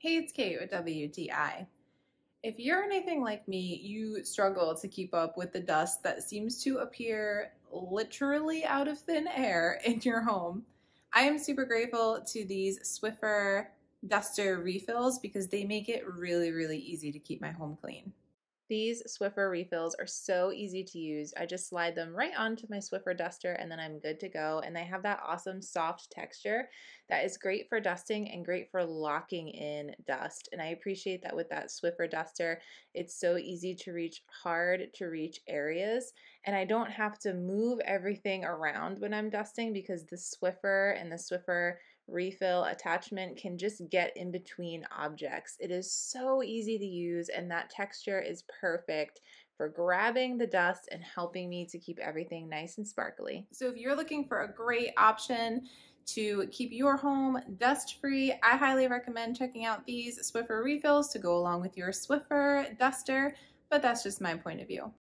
Hey, it's Kate with WDI. If you're anything like me, you struggle to keep up with the dust that seems to appear literally out of thin air in your home. I am super grateful to these Swiffer Duster refills because they make it really easy to keep my home clean. These Swiffer refills are so easy to use. I just slide them right onto my Swiffer duster and then I'm good to go. And they have that awesome soft texture that is great for dusting and great for locking in dust. And I appreciate that with that Swiffer duster, it's so easy to reach, hard to reach areas. And I don't have to move everything around when I'm dusting because the Swiffer and the Swiffer refill attachment can just get in between objects. It is so easy to use and that texture is perfect for grabbing the dust and helping me to keep everything nice and sparkly. So if you're looking for a great option to keep your home dust free, I highly recommend checking out these Swiffer refills to go along with your Swiffer duster, but that's just my point of view.